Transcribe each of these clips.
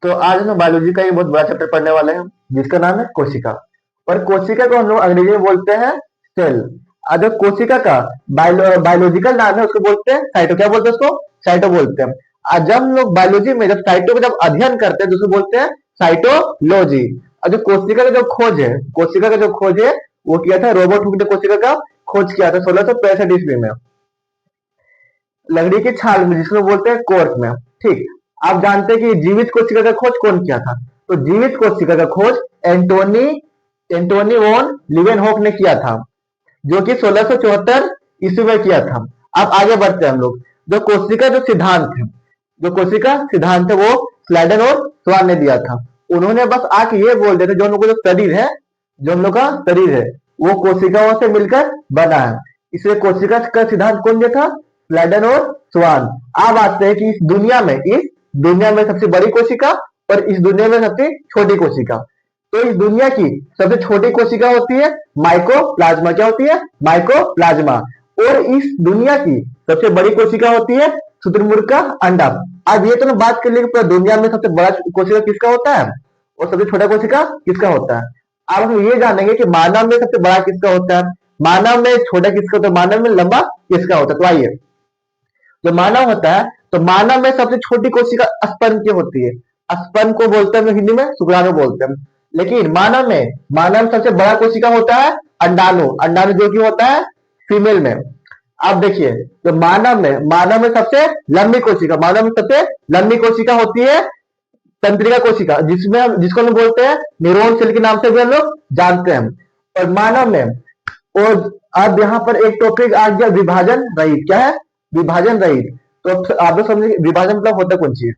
तो आज हम बायोलॉजी का एक बहुत बड़ा चैप्टर पढ़ने वाले हैं जिसका नाम है कोशिका। और कोशिका को हम लोग अंग्रेजी में बोलते हैं सेल। और जो कोशिका का बायोलॉजिकल नाम है उसको बोलते हैं साइटो। क्या बोलते हैं उसको? साइटो बोलते हैं। और जब हम लोग बायोलॉजी में जब साइटो को जब अध्ययन करते हैं तो उसको बोलते हैं साइटोलॉजी। और जो कोशिका का जो खोज है, कोशिका का जो खोज है वो किया था रॉबर्ट हुक ने। कोशिका का खोज किया था 1665 ईस्वी में, लकड़ी की छाल में, जिसको बोलते हैं कोर्स में। ठीक। आप जानते हैं कि जीवित कोशिका का खोज कौन किया था? तो जीवित कोशिका का खोज एंटोनी एंटोनी वॉन लिवेनहोफ ने किया था, जो कि 1674 ईस्वी में किया था। अब आगे बढ़ते हैं हम लोग। जो कोशिका जो सिद्धांत है, जो कोशिका सिद्धांत है वो स्लाइडन और स्वान ने दिया था। उन्होंने बस आके ये बोल दिया था जो हम लोग का जो शरीर है, जो हम लोग का शरीर है वो कोशिकाओं से मिलकर बना है। इसलिए कोशिका का सिद्धांत कौन दिया था? स्लाइडन और स्वान। अब आते हैं कि इस दुनिया में सबसे बड़ी कोशिका और इस दुनिया में सबसे छोटी कोशिका। तो इस दुनिया की सबसे छोटी कोशिका होती है माइकोप्लाज्मा। क्या होती है? माइकोप्लाज्मा। और इस दुनिया की सबसे बड़ी कोशिका होती है शुतुरमुर्ग का अंडा। अब ये तो ना बात कर ली कि पूरा दुनिया में सबसे बड़ा कोशिका किसका होता है और सबसे छोटा कोशिका किसका होता है। अब हम ये जानेंगे कि मानव में सबसे बड़ा किसका होता है, मानव में छोटा किसका होता है, मानव में लंबा किसका होता है। तो आइए, जो मानव होता है तो मानव में सबसे छोटी कोशिका स्पर्म की होती है। स्पर्म को बोलते हैं हम हिंदी में शुक्राणु बोलते हैं। लेकिन मानव सबसे बड़ा कोशिका होता है अंडाणु। अंडाणु जो कि होता है फीमेल में। अब देखिए, तो मानव में सबसे लंबी कोशिका, मानव में सबसे लंबी कोशिका होती है तंत्रिका कोशिका, जिसको हम बोलते हैं न्यूरॉन सेल के नाम से भी हम लोग जानते हैं। और मानव में, और अब यहाँ पर एक टॉपिक आ गया विभाजन रहित। क्या है? विभाजन रहित। तो आप लोग समझे विभाजन मतलब होता कौन चीज?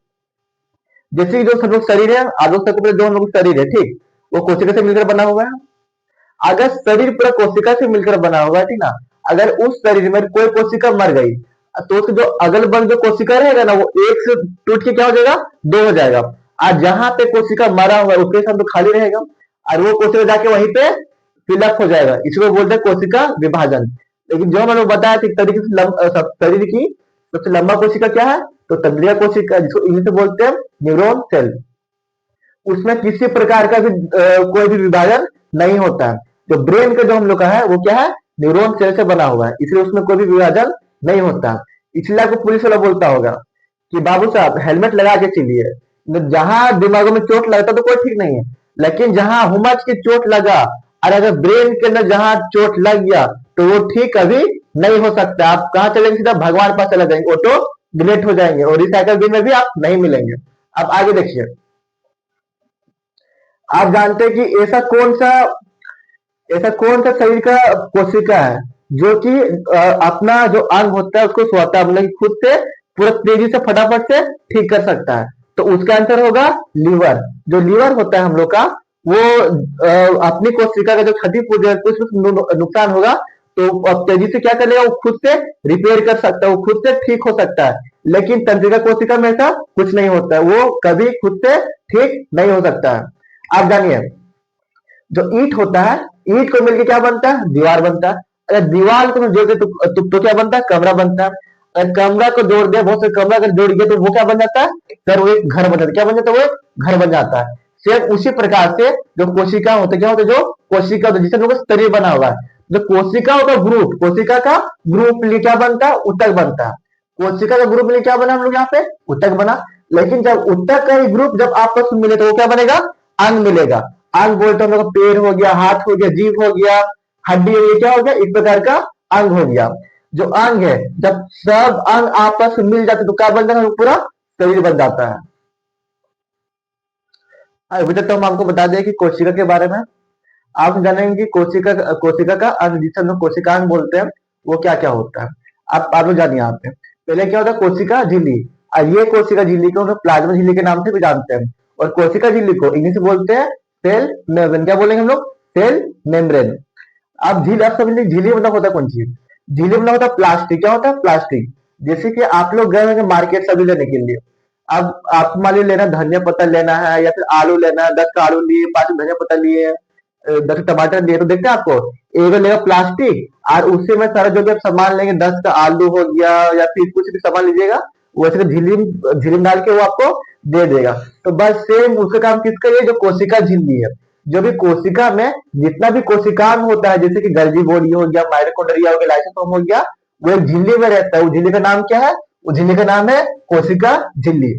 जैसे कि जो सब लोग शरीर है, आप लोग सबको जो हम लोग शरीर है, ठीक, वो कोशिका से मिलकर बना हुआ है। अगर शरीर पूरा कोशिका से मिलकर बना हुआ है, ठीक ना, अगर उस शरीर में कोई कोशिका मर गई तो उसके जो अगल बगल जो कोशिका रहेगा ना वो एक से टूट के क्या हो जाएगा? दो हो जाएगा। आज जहां पे कोशिका मरा हुआ है उसके साथ तो खाली रहेगा और वो कोशिका जाके वहीं पे फिलअप हो जाएगा। इसको बोलते हैं कोशिका विभाजन। लेकिन जो मैंने बताया कि शरीर की सबसे लंबा कोशिका क्या है? तो तंत्रिका कोशिका, जिसको इंग्लिश में बोलते हैं न्यूरॉन सेल। उसमें किसी प्रकार का भी कोई भी विभाजन नहीं होता है। जो ब्रेन का जो हम लोग का है वो क्या है? न्यूरॉन सेल से बना हुआ है, इसलिए उसमें कोई भी विभाजन नहीं होता। इसलिए आपको पुलिस वाला बोलता होगा कि बाबू साहब हेलमेट लगा के चलिए। जहां दिमागों में चोट लगता तो कोई ठीक नहीं है, लेकिन जहां हुमच की चोट लगा और अगर ब्रेन के अंदर जहां चोट लग गया तो वो ठीक कभी नहीं हो सकता। आप कहाँ चलेंगे? सीधा भगवान पास चले जाएंगे, ऑटो डिलीट हो जाएंगे और रिसाइकल बिन में भी आप नहीं मिलेंगे। अब आगे देखिए, आप जानते हैं कि ऐसा कौन सा शरीर का कोशिका है जो कि अपना जो अंग होता है उसको स्वतः मतलब कि खुद से पूरा तेजी से फटाफट से ठीक कर सकता है? तो उसका आंसर होगा लीवर। जो लीवर होता है हम लोग का वो अपनी कोशिका का जो क्षति पूर्ति कुछ नुकसान होगा तो अब तेजी से क्या करेगा? वो खुद से रिपेयर कर सकता है, वो खुद से ठीक हो सकता है। लेकिन तंत्रिका कोशिका में ऐसा कुछ नहीं होता है, वो कभी खुद से ठीक नहीं हो सकता है। आप जानिए, जो ईंट होता है, ईंट को मिलकर क्या बनता है? दीवार बनता है। अगर दीवार को जोड़ दे तो क्या बनता है? कमरा बनता है। अगर कमरा को जोड़ दे, बहुत से कमरा अगर जोड़ गया तो वो क्या बन जाता है? सर वो एक घर बन जाता है। क्या बन जाता है? वो एक घर बन जाता है। सेम उसी प्रकार से जो कोशिका होते क्या होते? जो कोशिका होते जिससे हम लोग का शरीर बना हुआ है, जो कोशिका का ग्रुप लिए क्या बनता है? ऊतक बनता है। कोशिका का ग्रुप लिए क्या बना हम लोग यहाँ पे? ऊतक बना। लेकिन जब ऊतक का ही ग्रुप जब आपस में मिले तो वो क्या बनेगा? अंग मिलेगा। अंग बोलते हम लोग पैर हो गया, हाथ हो गया, जीभ हो गया, हड्डी हो गया, क्या हो गया? एक प्रकार का अंग हो गया। जो अंग है, जब सब अंग आपस में मिल जाते तो क्या बन जाता है? पूरा शरीर बन जाता है। अभी तक तो हम आपको बता दें कि कोशिका के बारे में। आप जानेंगे कि कोशिका का अंग, जिसे हम लोग कोशिकांग बोलते हैं, वो क्या क्या होता है। आप लोग जानिए। यहाँ पे पहले क्या होता है? कोशिका झिल्ली। और ये कोशिका झिल्ली को हम लोग प्लाज्मा झिल्ली के नाम से भी जानते हैं। और कोशिका झिल्ली को इंग्लिश में बोलते हैं सेल मेम्ब्रेन। क्या बोलेंगे हम लोग? Cell membrane. अब आप समझ झिल्ली मतलब होता है कौन चीज? झिल्ली मतलब होता है प्लास्टिक। क्या होता है? प्लास्टिक। जैसे कि आप लोग गए होंगे मार्केट सब्जी लेने के लिए। अब आपको मान लीजिए लेना धनिया पत्ता लेना है या फिर आलू लेना है, 10 का आलू लिए, 5 धनिया पत्ता लिए, 10 टमाटर लिए, तो देखते हैं आपको एक लेगा प्लास्टिक और उसी में सारा जो भी आप सामान लेंगे, 10 का आलू हो गया या फिर कुछ भी सामान लीजिएगा, वो ऐसे झिल्ली झिल्ली में डाल के वो आपको दे देगा। तो बस सेम उसका काम किसका, ये जो कोशिका झिल्ली है, जो भी कोशिका में जितना भी कोशिकांग होता है, जैसे कि गर्जी बॉडी हो गया, माइटोकॉन्ड्रिया हो गया, लाइसोसोम हो गया, वो एक झिल्ली में रहता है। वो झिल्ली का नाम क्या है, वो झिल्ली का नाम है कोशिका झिल्ली।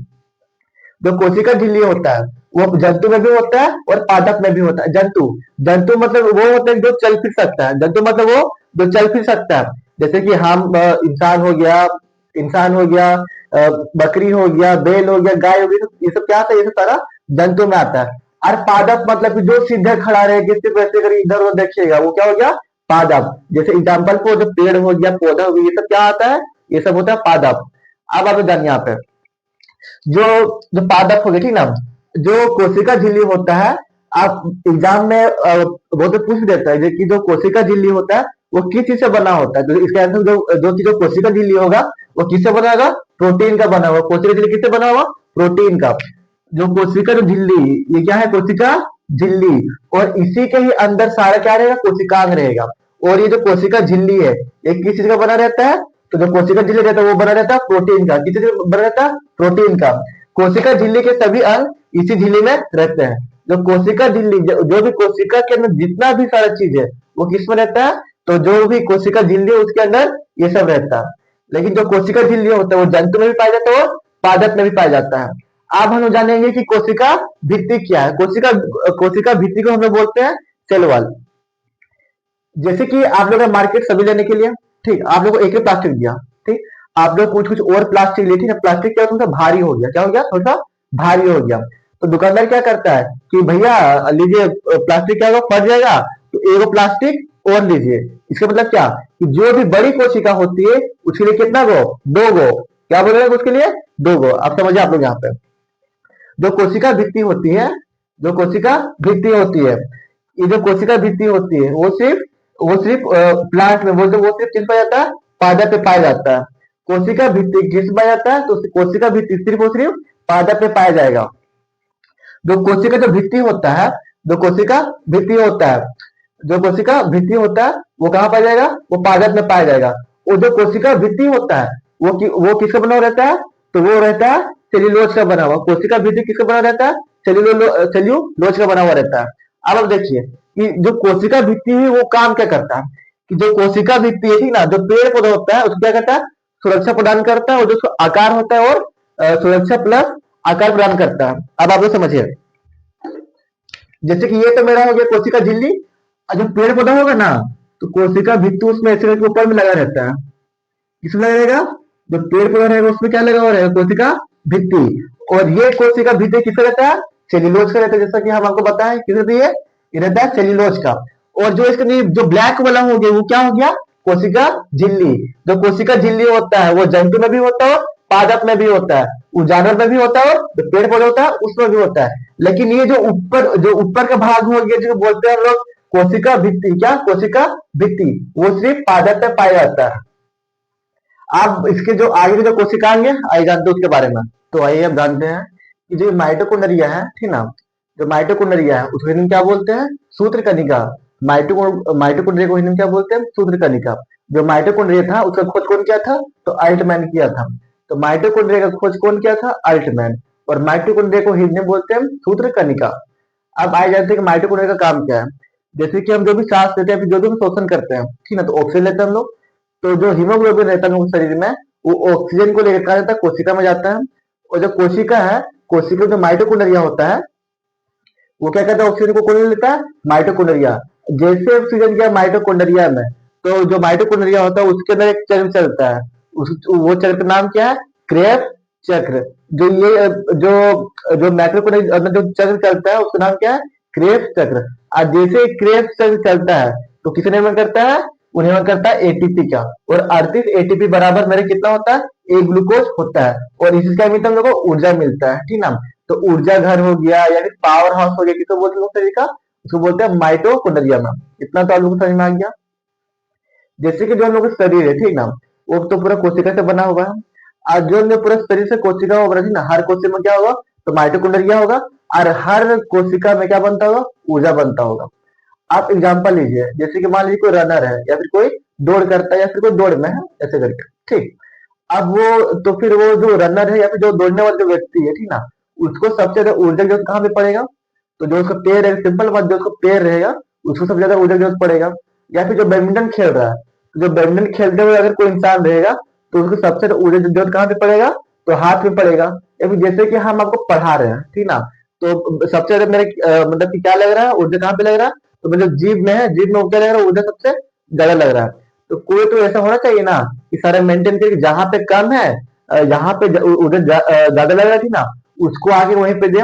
जो कोशिका झिल्ली होता है वो जंतु में भी होता है और पादप में भी होता है। जंतु, जंतु मतलब वो होता है जो चल फिर सकता है। जंतु मतलब वो जो चल फिर सकता है, जैसे कि हम इंसान हो गया, इंसान हो गया, बकरी हो गया, बैल हो गया, गाय हो गई, ये सब क्या आता है, ये सब सारा जंतु में आता है। और पादप मतलब कि जो सीधे खड़ा रहेगा, सिर्फ ऐसे करी इधर उधर देखिएगा, वो क्या हो गया, पादप। जैसे एग्जाम्पल को जो पेड़ हो गया, पौधा हो गया, ये सब क्या आता है, ये सब होता है पादप। अब आप जानिए यहाँ पे जो जो पादप हो गए, ठीक ना, जो कोशिका झिल्ली होता है, आप एग्जाम में बहुत पूछ देता है कि जो कोशिका झिल्ली होता है वो किस चीज से बना होता है। तो इसका आंसर जो कोशिका झिल्ली होगा वो किससे बना होगा, प्रोटीन का बना हुआ। कोशिका झिल्ली किससे बना हुआ, प्रोटीन का। जो कोशिका जो झिल्ली, ये क्या है, कोशिका झिल्ली, और इसी के ही अंदर सारा क्या रहेगा, कोशिकांग रहेगा। और ये जो कोशिका झिल्ली है ये किस चीज का बना रहता है, तो जो कोशिका झिल्ली रहता है वो बना रहता है प्रोटीन का। किस चीज का बना रहता है, प्रोटीन का। कोशिका झिल्ली के सभी अंग इसी झिल्ली में रहते हैं। जो कोशिका झिल्ली, जो भी कोशिका के अंदर जितना भी सारा चीज है वो किस में रहता है, तो जो भी कोशिका झिल्ली है उसके अंदर ये सब रहता है। लेकिन जो कोशिका झिल्ली होता है वो जंतु में भी पाया जाता है और पादप में भी पाया जाता है। अब हम जानेंगे कि कोशिका भित्ति क्या है। कोशिका भित्ति को हम लोग बोलते हैं सेल वॉल। जैसे कि आप लोग मार्केट सभी लेने के लिए, ठीक, आप लोग को एक ही प्लास्टिक दिया, ठीक, आप लोग कुछ कुछ और प्लास्टिक लिए, ठीक है, प्लास्टिक क्या थोड़ा सा भारी हो गया, क्या हो गया, थोड़ा सा भारी हो गया। तो दुकानदार क्या करता है कि भैया लीजिए, प्लास्टिक क्या होगा, फट जाएगा, तो एगो प्लास्टिक और लीजिए। इसका मतलब क्या कि जो भी बड़ी कोशिका होती है उसके लिए कितना गो, दो गो, क्या बोलेगा उसके लिए, दो गो। आप समझिए आप लोग यहाँ पे जो कोशिका भित्ति होती है, जो कोशिका भित्ति होती है, ये जो कोशिका भित्ति होती है वो सिर्फ प्लांट में बोलते, वो सिर्फ किस पाया जाता है, पादप पे पाया जाता है। कोशिका भित्ति किस पाया जाता है, तो कोशिका भित्ति सिर्फ और सिर्फ पादप पे पाया जाएगा। जो कोशिका जो भित्ति होता है, जो कोशिका भित्ति होता है, जो कोशिका भित्ति होता है वो कहाँ पाया जाएगा, वो पादप में पाया जाएगा। और जो कोशिका भित्ति होता है वो किसका बना हुआ रहता है, तो वो रहता है सेल्यूलोज का बना हुआ। कोशिका भित्ति किसका बना रहता है, सेल्यूलोज का बना हुआ रहता है। अब आप देखिए कि जो कोशिका भित्ति है वो काम क्या करता है, कि जो कोशिका भित्ति है, ठीक ना, जो पेड़ पौधा होता है उसको क्या करता है, सुरक्षा प्रदान करता है, और जो उसका आकार होता है और सुरक्षा प्लस आकार प्रदान करता है। अब आप लोग समझिए, जैसे कि ये तो मेरा हो गया कोशिका झिल्ली, और जो पेड़ पौधा होगा ना, तो कोशिका भित्ति उसमें ऐसे करके ऊपर में लगा रहता है। किसमें लगा रहेगा, जो पेड़ पौधा रहेगा उसमें क्या लगा हुआ रहेगा, कोशिका भित्ति। और ये कोशिका भित्ति किसका रहता है, सेल्यूलोज का रहता है। जैसा कि हम आपको बताएं किस रहती है, ये रहता है सेल्यूलोज का। और जो इसके लिए जो ब्लैक वाला हो गया वो क्या हो गया, कोशिका झिल्ली। जो कोशिका झिल्ली होता है वो जंतु में भी होता है, पादप में भी होता है, वो जानवर में भी होता है, और जो पेड़ पौधा होता है उसमें भी होता है। लेकिन ये जो ऊपर का भाग हो गया जो बोलते हैं हम लोग कोशिका भित्ति, क्या कोशिका भित्ति, वो सिर्फ पादप में पाया जाता है। आप इसके जो आगे के जो कोशिकांग है आइए जानते हैं उसके बारे में। तो आइए अब जानते हैं कि जो माइटोकॉन्ड्रिया है, ठीक ना, जो माइटोकॉन्ड्रिया है उसको हिंदी में क्या बोलते हैं, सूत्रकणिका। माइटोकॉन्ड्रिया को हिंदी में क्या बोलते हैं, सूत्रकणिका। जो माइटोकॉन्ड्रिया था उसका खोज कौन किया था, तो अल्टमैन किया था। तो माइटोकॉन्ड्रिया का खोज कौन किया था, अल्टमैन। और माइटोकॉन्ड्रिया को हिंदी में बोलते हैं सूत्रकणिका। अब आए जानते हैं कि माइटोकॉन्ड्रिया का काम क्या है। जैसे कि हम जो भी सांस लेते हैं, फिर जो भी हम शोषण करते हैं, ठीक ना, तो ऑक्सीजन लेते हैं हम लोग। तो जो हीमोग्लोबिन रहता है शरीर में, वो ऑक्सीजन को लेकर कहा जाता है कोशिका में जाता है। और जो कोशिका है, कोशिका जो माइटोकॉन्ड्रिया होता है वो क्या करता है, ऑक्सीजन को कौन लेता है, माइटोकॉन्ड्रिया। जैसे ऑक्सीजन गया माइटोकॉन्ड्रिया में, तो जो माइटोकॉन्ड्रिया होता है उसके अंदर एक चक्र चलता है। वो चक्र का नाम क्या है, क्रेब्स चक्र। जो ये जो जो माइटोकॉन्ड्रिया अंदर जो चक्र चलता है उसका नाम क्या है, क्रेब्स चक्र। और जैसे क्रेब्स चक्र चलता है तो किसे निर्माण करता है, वो निर्माण करता है एटीपी का। और 38 एटीपी बराबर मेरे कितना होता है, एक ग्लूकोज होता है। और इसका मिलता है हम लोग को ऊर्जा मिलता है, ठीक ना। तो ऊर्जा घर हो गया यानी पावर हाउस हो गया, किसको बोलते हैं शरीर का, उसको बोलते हैं माइटोकॉन्ड्रिया में। इतना तो आप लोग को समझ में आ गया। जैसे कि जो हम लोग का शरीर है, ठीक ना, वो तो पूरा कोशिका से बना हुआ है। आज जो हम लोग पूरा शरीर से कोशिका होगा, ठीक ना, हर कोशिका में क्या होगा, तो माइटोकॉन्ड्रिया होगा। और हर कोशिका में क्या बनता होगा, ऊर्जा बनता होगा। आप एग्जांपल लीजिए, जैसे कि मान लीजिए कोई रनर है या फिर कोई दौड़ करता है या फिर कोई दौड़ में है, ऐसे करके, ठीक। अब वो तो फिर वो जो रनर है या फिर जो दौड़ने वाला जो व्यक्ति है, ठीक ना, उसको सबसे ज्यादा ऊर्जा की जरूरत कहाँ पे पड़ेगा? तो जो उसका पेड़ है, सिंपल बात, जो उसका पेड़ रहेगा उसको सबसे ज्यादा ऊर्जा की जरूरत पड़ेगा। या फिर जो बैडमिंटन खेल रहा है, तो जो बैडमिंटन खेलते हुए अगर कोई इंसान रहेगा तो उसको सबसे ज्यादा ऊर्जा की जरूरत कहाँ पे पड़ेगा? तो हाथ में पड़ेगा। या फिर जैसे कि हम आपको पढ़ा रहे हैं, ठीक ना, तो सबसे ज्यादा मेरे मतलब कि क्या लग रहा है, ऊर्जा कहाँ पे लग रहा है? तो मतलब जीभ में है, जीभ में वो क्या लग रहा है, ऊर्जा सबसे ज्यादा लग रहा है। तो कोई तो ऐसा होना चाहिए ना कि सारा मेंटेन करके जहां पे कम है, जहां पे ऊर्जा ज्यादा लग रहा थी ना, उसको आगे वहीं पे दें।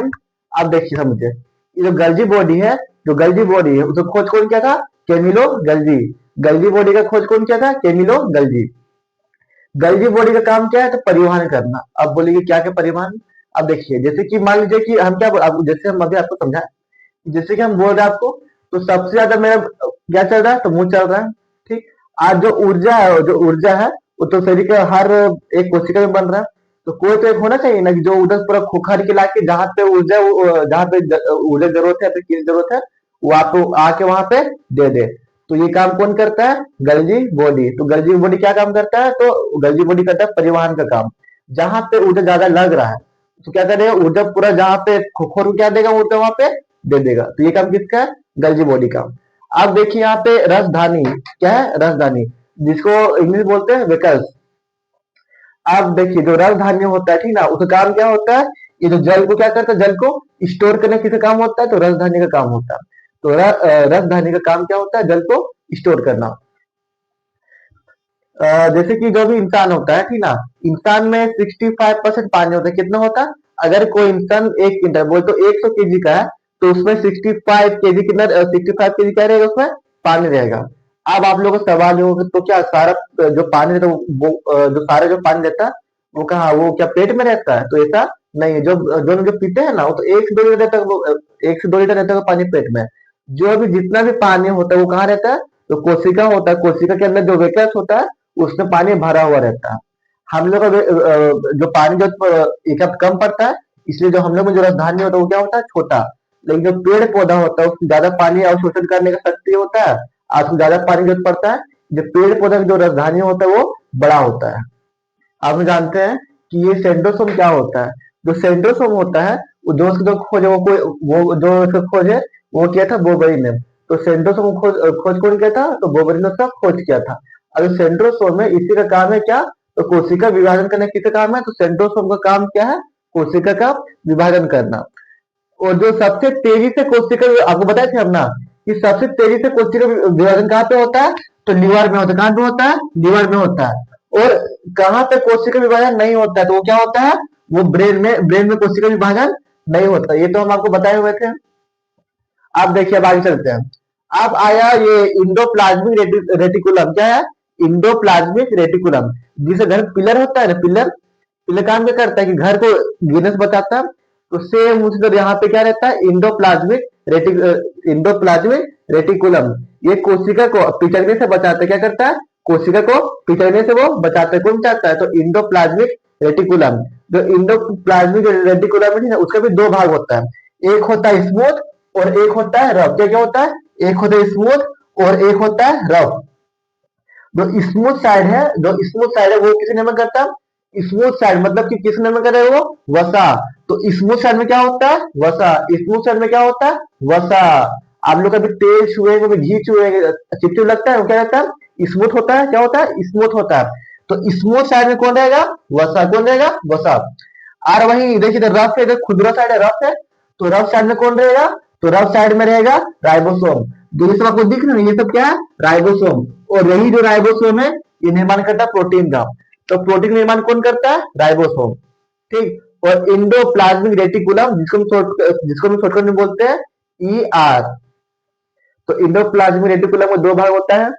आप देखिए समझे, ये जो गल्जी बॉडी है, जो गल्जी बॉडी है उसको खोज कौन किया था? कैमिलो गल्जी। गल्जी बॉडी का खोज कौन किया था? कैमिलो गल्जी। गल्जी बॉडी का काम क्या है? तो परिवहन करना। अब बोलेंगे क्या क्या परिवहन? अब देखिए, जैसे कि मान लीजिए कि हम क्या जैसे हम अभी आपको समझा, जैसे कि हम बोल रहे हैं आपको, तो सबसे ज्यादा मेरा क्या चल रहा है? तो मुंह चल रहा है। ठीक। आज जो ऊर्जा है, जो ऊर्जा है वो तो शरीर के हर एक कोशिका में बन रहा है। तो कोई तो एक होना चाहिए ना कि जो उधर पूरा खोखर के लाके जहाँ पे ऊर्जा, जहाँ पे ऊर्जा जरूरत है, किस जरूरत है, वो आपको आके वहां पे दे दे। तो ये काम कौन करता है? गल्जी बॉडी। तो गल्जी बॉडी क्या काम करता है? तो गल्जी बॉडी करता है परिवहन का काम। जहां पे ऊर्जा ज्यादा लग रहा है तो क्या करेगा, ऊर्जा पूरा जहां पे खोखर को क्या देगा, ऊर्जा वहां पे दे देगा। तो ये काम किसका है? गल्जी बॉडी का। अब देखिए यहाँ पे रसधानी, क्या है? रसधानी, जिसको इंग्लिश बोलते हैं वेकल्स। अब देखिए जो रसधान्य होता है, ठीक ना, उसका काम क्या होता है? ये जो जल को क्या करता है, जल को स्टोर करने किसका काम होता है? तो रसधान्य का काम होता है। तो रसधान्य का काम क्या होता है? जल को स्टोर करना। जैसे कि जो भी इंसान होता है, ठीक ना, इंसान में 65% पानी होता है। कितना होता है? अगर कोई इंसान एक क्विंटल बोल तो 100 केजी का है, तो उसमें 65 केजी, कितना 65 केजी क्या रहेगा उसमें? पानी रहेगा। अब आप लोगों को सवाल ये होगा तो क्या सारा जो पानी रहता है वो जो सारा जो पानी रहता है वो कहाँ, वो क्या पेट में रहता है? तो ऐसा नहीं है। जो जो लोग जो पीते हैं ना, वो तो 1 से 2 लीटर रहता है, वो 1 से 2 लीटर रहता है पानी पेट में। जो भी जितना भी पानी होता है वो कहाँ रहता है? तो कोशिका होता है। कोशिका के अंदर जो वेकल्स होता है उसमें पानी भरा हुआ रहता है। हम लोग का जो पानी जो एक कम पड़ता है, इसलिए जो हम लोग में जो राजधानी होता है वो क्या होता है? छोटा। लेकिन जो पेड़ पौधा होता है उसमें ज्यादा पानी अवशोषण करने का शक्ति होता है, और उसको ज्यादा पानी जरूरत पड़ता है। जो पेड़ पौधा का जो राजधानी होता है वो बड़ा होता है। आप जानते हैं कि ये सेंट्रोसोम क्या होता है? जो सेंट्रोसोम होता है वो जो उसको जो खोजे वो कोई, वो जो उसको खोजे वो किया था बोबरी ने। तो सेंट्रोसोम खोज खोज कौन किया था? तो बोबरी ने उसका खोज किया था। अगर सेंट्रोसोम है, इसी का काम है क्या? तो कोशिका विभाजन करना किसका काम है? तो सेंट्रोसोम का काम क्या है? कोशिका का विभाजन करना। और जो सबसे तेजी से कोशिका, आपको बताया थे हम ना कि सबसे तेजी से कोशिका विभाजन कहाँ पे होता है? तो लीवर में होता है। कहाँ पे होता है? लीवर में होता है। और कहाँ पे कोशिका विभाजन नहीं होता है? तो वो क्या होता है? वो ब्रेन में, ब्रेन में कोशिका विभाजन नहीं होता। ये तो हम आपको बताए हुए थे। आप देखिए, अब आगे चलते हैं। अब आया ये इंडोप्लाज्मिक रेटिकुलम। क्या है? Endoplasmic reticulum. जिसे घर पिलर होता है ना, पिलर, पिलर काम क्या करता है कि घर को गिनेस बताता है। तो सेम उसी तरह यहाँ पे क्या रहता है? Endoplasmic reticulum. ये कोशिका को पिचकने से बचाता है। क्या करता है? कोशिका को पिचकने से वो बचाता है। कौन चाहता है? तो इंडोप्लाज्मिक रेटिकुलम। जो इंडोप्लाज्मिक रेटिकुलम है ना, उसका भी दो भाग होता है। एक होता है स्मूथ और एक होता है रफ। क्या क्या होता है? एक होता है स्मूथ और एक होता है रफ। जो स्मूथ साइड है, जो स्मूथ साइड है वो किस निर्माण करता है? स्मूथ साइड मतलब कि किस निर्माण कर रहे हो? वसा। तो स्मूथ साइड में क्या होता है? वसा। स्मूथ साइड में क्या होता है? वसा। आप लोग कभी तेल छुएंगे, कभी घी छुएंगे, चिपचिप लगता है, वो क्या रहता है? स्मूथ होता है। क्या होता है? स्मूथ होता है। तो स्मूथ साइड में कौन रहेगा? वसा। कौन रहेगा? वसा। और वही देखिए इधर रफ है, इधर खुदरा साइड है, रफ है। तो रफ साइड में कौन रहेगा? तो रफ साइड में रहेगा राइबोसोम। जो ये सब आपको दिख रहा है, ये सब क्या है? राइबोसोम। और यही जो राइबोसोम है ये निर्माण करता है प्रोटीन का। तो प्रोटीन निर्माण कौन करता है? राइबोसोम। ठीक। और इंडोप्लाज्मिक रेटिकुलम, जिसको हम शॉर्टकट में बोलते हैं ER। तो इंडोप्लाज्मिक रेटिकुलम में दो भाग होता है।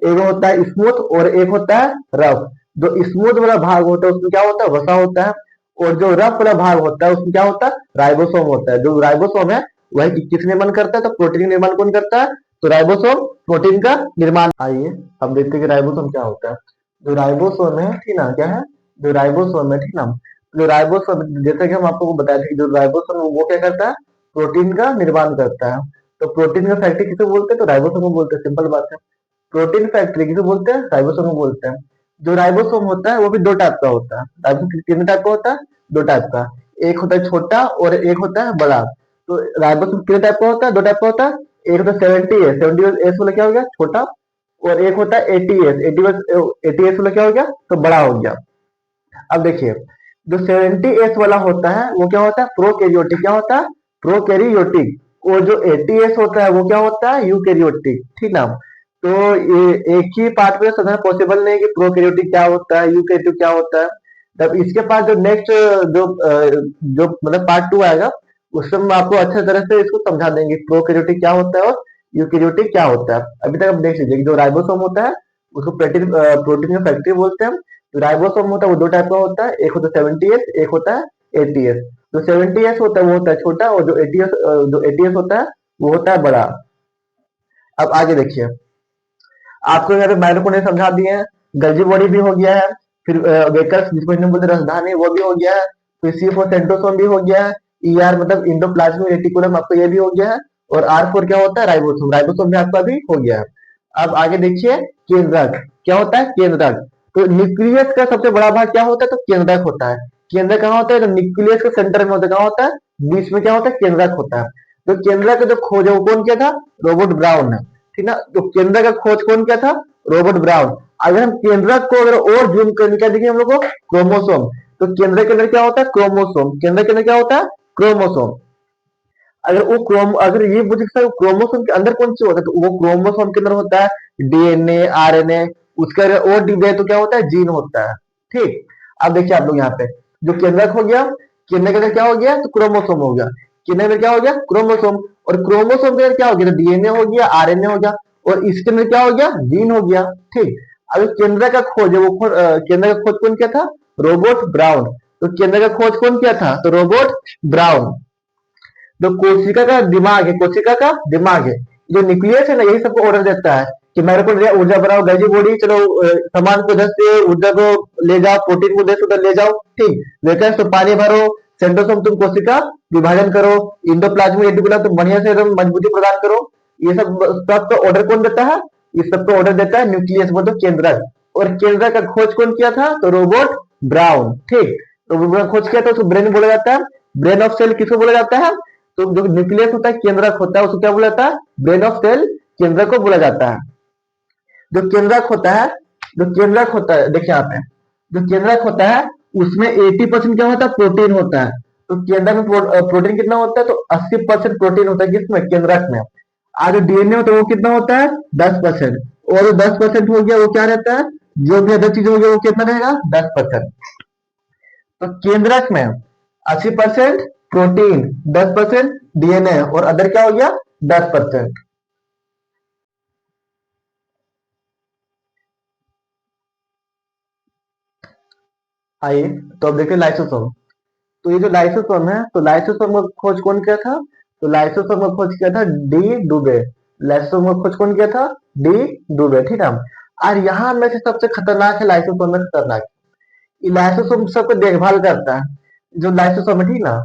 एक होता है स्मूथ और एक होता है रफ। जो स्मूथ वाला भाग होता है उसमें क्या होता है? वसा होता है। और जो रफ वाला भाग होता है उसमें क्या होता है? राइबोसोम होता है। जो राइबोसोम है वह किस निर्माण करता है? तो प्रोटीन का निर्माण कौन करता है? तो राइबोसोम प्रोटीन का निर्माण। आइए अब देखते हैं कि राइबोसोम क्या होता है। जो राइबोसोम है, ठीक ना, क्या है? जो राइबोसोम है, ठीक ना, जो राइबोसोम, जैसे कि हम आपको बताए थे कि जो राइबोसोम है वो क्या करता है? प्रोटीन का निर्माण करता है। तो प्रोटीन का फैक्ट्री किसे बोलते हैं? तो राइबोसोम को बोलते हैं। सिंपल बात है। प्रोटीन फैक्ट्री किसे बोलते हैं? राइबोसोम को बोलते हैं। जो राइबोसोम होता है वो भी दो टाइप का होता है। राइबोसोम कितने टाइप का होता है? दो टाइप का। एक होता है छोटा और एक होता है बड़ा। तो राइबोसोम कितने टाइप का होता है? दो टाइप का होता है। एक होता है 70S, 70S वाला क्या हो गया? छोटा। और एक होता है 80S, 80S वाला क्या हो गया? तो बड़ा हो गया। अब देखिए, जो 70S वाला होता है वो क्या होता है? प्रोकैरियोटिक। क्या होता है? प्रोकैरियोटिक। और जो 80S होता है वो क्या होता है? यूकैरियोटिक। ठीक ना? तो ये एक ही पार्ट में समझना पॉसिबल नहीं कि प्रोकैरियोटिक क्या होता है, यूकैरियोटिक क्या होता है। तब इसके पास जो नेक्स्ट जो मतलब पार्ट 2 आएगा, उसमें हम आपको अच्छे तरह से इसको समझा देंगे प्रोकैरियोटिक क्या होता है और यूकैरियोटिक क्या होता है। अभी तक आप देख लीजिए कि जो राइबोसोम होता है उसको प्रोटीन प्रोटीन का फैक्ट्री बोलते हैं। जो राइबोसोम होता है वो दो टाइप का होता है, एक होता है 70S, एक होता है 80S। जो 70S होता है वो होता है छोटा, और जो 80S होता है वो होता है बड़ा। अब आगे देखिए, आपको यहाँ पे माइटोकॉन्ड्रिया समझा दिए हैं, गल्जी बॉडी भी हो गया है, फिर वेकल्स जिसको हिंदी में बोलते हैं राजधानी वो भी हो गया है, फिर C4 सेंट्रोसोम भी हो गया है, ER मतलब इंडोप्लाज्मिक रेटिकुलम आपको ये भी हो गया है, और R4 क्या होता है? राइबोसोम। राइबोसोम भी आपका भी हो गया है। अब आगे देखिए, केंद्रक क्या होता है? केंद्रक। तो न्यूक्लियस का सबसे बड़ा भाग क्या होता है? तो केंद्रक होता है। केंद्रक कहाँ होता है? तो न्यूक्लियस के सेंटर में होता है। कहाँ होता है? बीच में क्या होता है? केंद्रक होता है। तो केंद्रक का जो खोज है वो कौन किया था? रॉबर्ट ब्राउन ने। ठीक ना? तो केंद्रक का खोज कौन किया था? Robert brown. अगर हम केंद्रक को अगर और जूम करने क्या देखिए हम लोग को? क्रोमोसोम। तो केंद्रक के अंदर क्या होता है? क्रोमोसोम। केंद्रक के अंदर क्या होता है? क्रोमोसोम। अगर ये पूछ सकता है क्रोमोसोम के अंदर कौन सी होता है, तो वो क्रोमोसोम के अंदर होता है DNA, RNA। उसका अगर और डिब्बे तो क्या होता है? जीन होता है। ठीक। अब देखिए आप लोग यहाँ पे, जो केंद्रक हो गया, केंद्रक के अंदर क्या हो गया? तो क्रोमोसोम हो गया। केंद्रक के अंदर क्या हो गया? क्रोमोसोम। और क्रोमोसोम के अंदर क्या हो गया? तो DNA हो गया, RNA हो गया, और इसके अंदर क्या हो गया? जीन हो गया। ठीक। अब केंद्रक का खोज है केंद्रक का खोज कौन किया था? Robert brown. तो केंद्रक का खोज कौन किया था? तो रॉबर्ट ब्राउन। जो कोशिका का दिमाग है, कोशिका का दिमाग है, जो न्यूक्लियस है ना, यही सबको ऑर्डर देता है कि मेरे को ऊर्जा बनाओ, गैजी बॉडी चलो, सामान को इधर से ऊर्जा को ले जाओ, प्रोटीन को इधर से उधर ले जाओ। ठीक। वेकल्स तो पानी भरो, सेंट्रोसोम तुम कोशिका विभाजन करो, इंडोप्लाज्मिक रेटिकुलम तुम बढ़िया से एकदम मजबूती प्रदान करो। ये सब सबका ऑर्डर कौन देता है? इस सबको ऑर्डर देता है न्यूक्लियस, मतलब केंद्रक। और केंद्रक का खोज कौन किया था? तो रॉबर्ट ब्राउन। ठीक। तो खोज किया था, उसको ब्रेन बोला जाता है। ब्रेन ऑफ सेल किसको बोला जाता है? तो जो न्यूक्लियस होता है, केंद्रक होता है, उसको क्या बोला जाता है? ब्रेन ऑफ सेल केंद्रक को बोला जाता है। जो केंद्रक होता है, जो केंद्रक होता है, देखिए यहाँ पे, जो केंद्रक होता है उसमें 80% क्या होता है? प्रोटीन होता है। तो केंद्रक में प्रोटीन कितना होता है? तो 80% प्रोटीन होता है। किसमें? केंद्रक में। आज DNA होता है वो कितना होता है? 10%। और जो 10% हो गया वो क्या रहता है? जो भी अदर चीज हो गया वो कितना रहेगा? 10%। तो केंद्रक में 80% प्रोटीन, 10% DNA, और अदर क्या हो गया? 10%। आइए, तो अब देखते हैं लाइसोसोम। तो ये जो लाइसोसोम है, तो लाइसोसोम का खोज कौन किया था? तो लाइसोसोम का खोज किया था डी डुबे। लाइसोसोम का खोज कौन किया था? डी डुबे। ठीक है। और यहाँ में से सबसे खतरनाक है लाइसोसोम में खतरनाक, ये लाइसोसोम सबको देखभाल करता है। जो लाइसोसोम है, ठीक ना,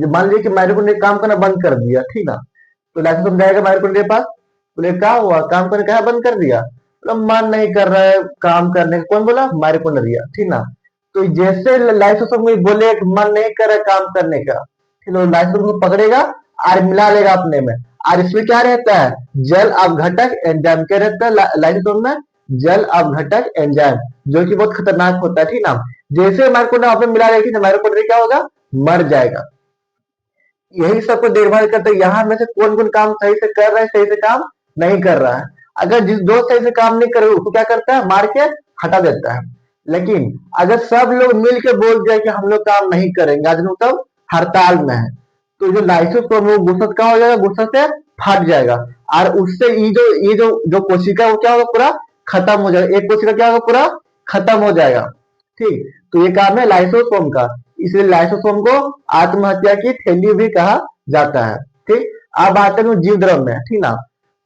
मान लीजिए कि माइटोकॉन्ड्रिया काम करना बंद कर दिया, ठीक ना, तो लाइसोसोम जाएगा माइटोकॉन्ड्रिया के पास, बोले क्या हुआ, काम करने क्या बंद कर दिया? बोला मन नहीं कर रहा है काम करने का। कौन बोला? माइटोकॉन्ड्रिया। ठीक ना। तो जैसे लाइसोसोम में बोले कि मन नहीं कर रहा है काम करने का, ठीक है, लाइसोसोम को पकड़ेगा और मिला लेगा अपने में। और इसमें क्या रहता है? जल अपघटक एंजाइम। क्या रहता है लाइसोसोम में? जल अपघटक एंजाइम, जो कि बहुत खतरनाक होता है। ठीक ना। जैसे माइटोकॉन्ड्रिया आपने मिला लेगी तो माइटोकॉन्ड्रिया क्या होगा? मर जाएगा। यही सबको देखभाल करते हैं। यहाँ में से कौन कौन काम सही से कर रहा है, सही से काम नहीं कर रहा है। अगर जिस दोस्त सही से काम नहीं कर रहे उसको क्या करता है? मार के हटा देता है। लेकिन अगर सब लोग मिल के बोल दिया कि हम लोग काम नहीं करेंगे, आज लोग सब हड़ताल में है, तो जो लाइसोसोम है वो गुस्सा कहाँ हो जाएगा? गुस्सा से फट जाएगा। और उससे ये जो कोशिका है, वो क्या होगा? पूरा खत्म हो जाएगा। एक कोशिका क्या होगा? पूरा खत्म हो जाएगा। ठीक। तो ये काम है लाइसोसोम का। इसलिए लाइसोसोम को आत्महत्या की थैली भी कहा जाता है। ठीक। अब आते हैं जीव द्रव में। ठीक ना।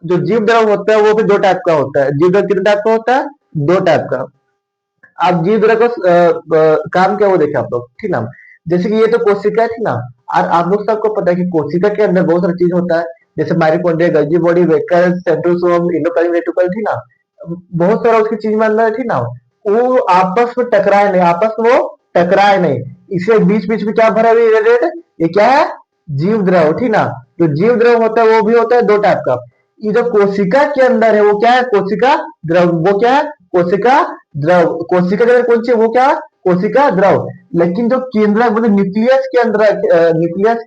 जो जीव द्रव होता है वो भी दो टाइप का होता है। जीव द्रव कितने टाइप का होता है? दो टाइप का। आप जीव द्रव का काम क्या वो देखे आप लोग। ठीक ना। जैसे कि ये तो कोशिका है, ठीक ना, और आप लोग सबको पता है कि कोशिका के अंदर बहुत सारी चीज होता है, जैसे mitochondria, Golgi body, vector, centrosome, endoplasmic reticulum. ठीक ना। बहुत सारा उसकी चीज में अंदर है। ठीक ना। वो आपस में टकराए नहीं, आपस में वो टकराए नहीं, इसे बीच बीच में क्या भरा हुआ है रेड, ये क्या है, जीव द्रव, ठीक ना। तो जीव द्रव होता है वो भी होता है दो टाइप का। ये जो कोशिका के अंदर है वो क्या है, कोशिका द्रव, वो क्या है, कोशिका द्रव। कोशिका के अंदर कौन सी है, वो क्या है, कोशिका द्रव। लेकिन जो केंद्रक मतलब न्यूक्लियस के अंदर, न्यूक्लियस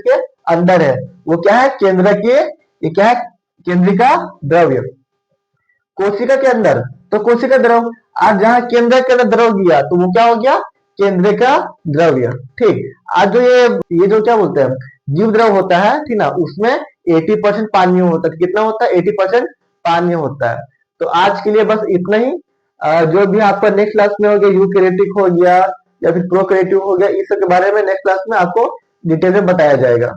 के अंदर है वो क्या है, केंद्रकीय, ये क्या है, केंद्रिका द्रव्य। कोशिका के अंदर तो कोशिका द्रव, आज जहां केंद्र के अंदर द्रव गया तो वो क्या हो गया, केंद्र का द्रव्य। ठीक, आज जो ये जो क्या बोलते हैं, जीव द्रव होता है, ठीक ना, उसमें 80% पानी होता है। कितना होता है, 80% पानी होता है। तो आज के लिए बस इतना ही। जो भी आपका नेक्स्ट क्लास में हो गया, यूकैरियोटिक हो गया या फिर प्रोकैरियोटिक हो गया, इस सब के बारे में नेक्स्ट क्लास में आपको डिटेल में बताया जाएगा।